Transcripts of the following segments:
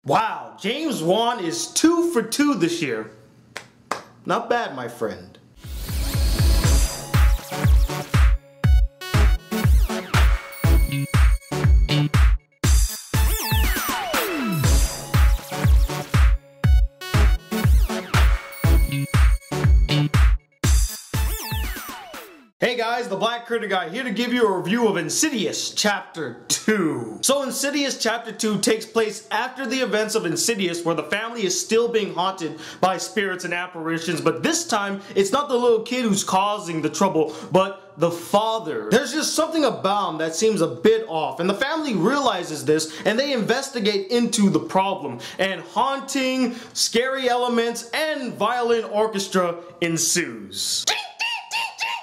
Wow, James Wan is 2 for 2 this year. Not bad, my friend. Hey guys, the Black Critic Guy here to give you a review of Insidious Chapter 2. So Insidious Chapter 2 takes place after the events of Insidious, where the family is still being haunted by spirits and apparitions, but this time it's not the little kid who's causing the trouble, but the father. There's just something about him that seems a bit off, and the family realizes this and they investigate into the problem, and haunting, scary elements, and violin orchestra ensues.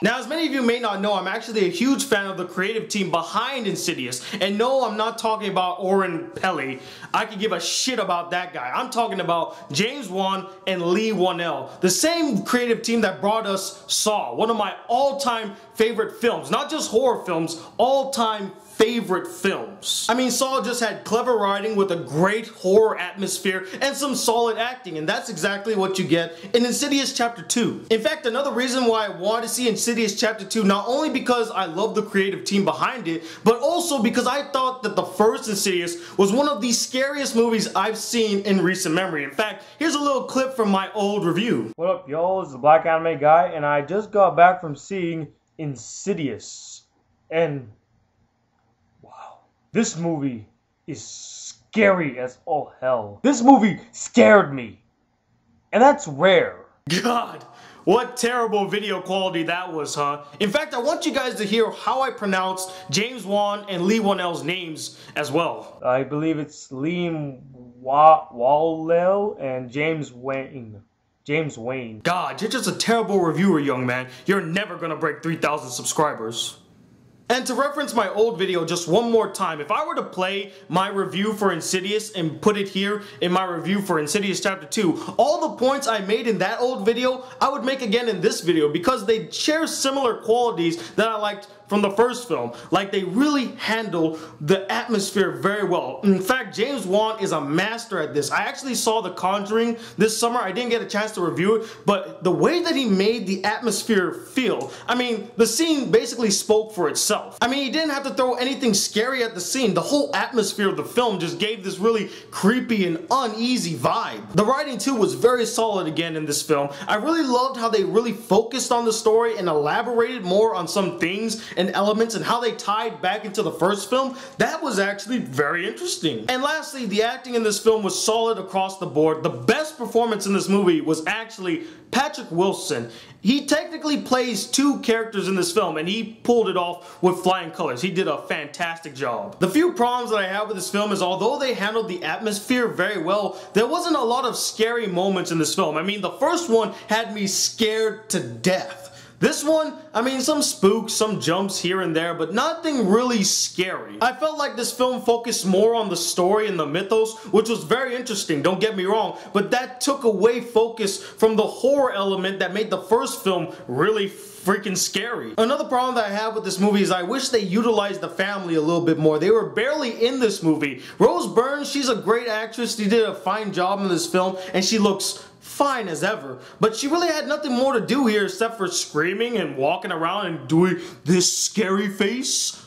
Now, as many of you may not know, I'm actually a huge fan of the creative team behind Insidious. And no, I'm not talking about Oren Peli. I could give a shit about that guy. I'm talking about James Wan and Leigh Whannell. The same creative team that brought us Saw, one of my all-time favorite films. Not just horror films, all-time favorite films. I mean, Saw just had clever writing with a great horror atmosphere and some solid acting, and that's exactly what you get in Insidious Chapter 2. In fact, another reason why I want to see Insidious Chapter 2, not only because I love the creative team behind it, but also because I thought that the first Insidious was one of the scariest movies I've seen in recent memory. In fact, here's a little clip from my old review. What up, yo? It's the Black Anime Guy, and I just got back from seeing Insidious, and this movie is scary as all hell. This movie scared me. And that's rare. God, what terrible video quality that was, huh? In fact, I want you guys to hear how I pronounced James Wan and Leigh Whannell's names as well. I believe it's Leigh Whannell and James Wayne. James Wayne. God, you're just a terrible reviewer, young man. You're never gonna break 3,000 subscribers. And to reference my old video just one more time, if I were to play my review for Insidious and put it here in my review for Insidious Chapter 2, all the points I made in that old video, I would make again in this video because they share similar qualities that I liked from the first film. Like, they really handle the atmosphere very well. In fact, James Wan is a master at this. I actually saw The Conjuring this summer. I didn't get a chance to review it, but the way that he made the atmosphere feel, I mean, the scene basically spoke for itself. I mean, he didn't have to throw anything scary at the scene. The whole atmosphere of the film just gave this really creepy and uneasy vibe. The writing too was very solid again in this film. I really loved how they really focused on the story and elaborated more on some things and elements and how they tied back into the first film. That was actually very interesting. And lastly, the acting in this film was solid across the board. The best performance in this movie was actually Patrick Wilson. He technically plays two characters in this film, and he pulled it off with flying colors. He did a fantastic job. The few problems that I have with this film is, although they handled the atmosphere very well, there wasn't a lot of scary moments in this film. I mean, the first one had me scared to death. This one, I mean, some spooks, some jumps here and there, but nothing really scary. I felt like this film focused more on the story and the mythos, which was very interesting, don't get me wrong, but that took away focus from the horror element that made the first film really freaking scary. Another problem that I have with this movie is I wish they utilized the family a little bit more. They were barely in this movie. Rose Byrne, she's a great actress. She did a fine job in this film, and she looks fine as ever, but she really had nothing more to do here except for screaming and walking around and doing this scary face.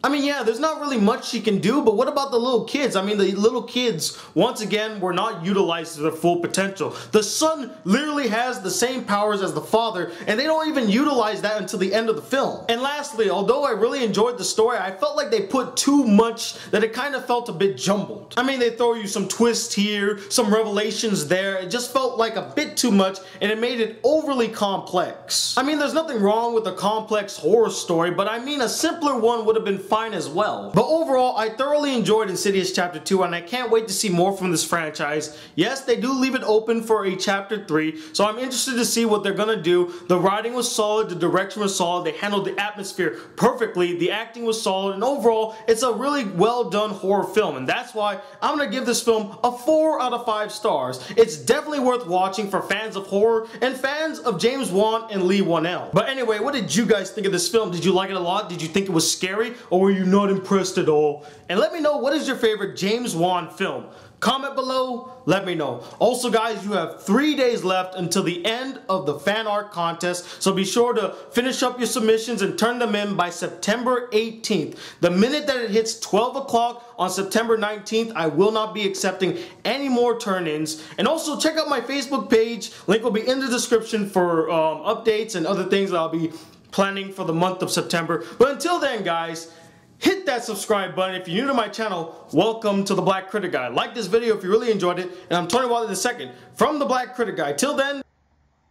I mean, yeah, there's not really much she can do, but what about the little kids? I mean, the little kids, once again, were not utilized to their full potential. The son literally has the same powers as the father, and they don't even utilize that until the end of the film. And lastly, although I really enjoyed the story, I felt like they put too much that it kind of felt a bit jumbled. I mean, they throw you some twists here, some revelations there. It just felt like a bit too much, and it made it overly complex. I mean, there's nothing wrong with a complex horror story, but I mean, a simpler one would have been fine as well. But overall, I thoroughly enjoyed Insidious Chapter 2, and I can't wait to see more from this franchise. Yes, they do leave it open for a Chapter 3, so I'm interested to see what they're gonna do. The writing was solid, the direction was solid, they handled the atmosphere perfectly, the acting was solid, and overall, it's a really well done horror film, and that's why I'm gonna give this film a 4 out of 5 stars. It's definitely worth watching for fans of horror and fans of James Wan and Leigh Whannell. But anyway, what did you guys think of this film? Did you like it a lot? Did you think it was scary? Or were you not impressed at all? And let me know, what is your favorite James Wan film? Comment below, let me know. Also guys, you have 3 days left until the end of the fan art contest, so be sure to finish up your submissions and turn them in by September 18th. The minute that it hits 12 o'clock on September 19th, I will not be accepting any more turn-ins. And also check out my Facebook page, link will be in the description for updates and other things that I'll be planning for the month of September. But until then guys, hit that subscribe button. If you're new to my channel, welcome to the Black Critic Guy. Like this video if you really enjoyed it. And I'm Tony Wilder II from the Black Critic Guy. Till then,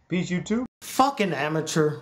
peace, YouTube. fucking amateur.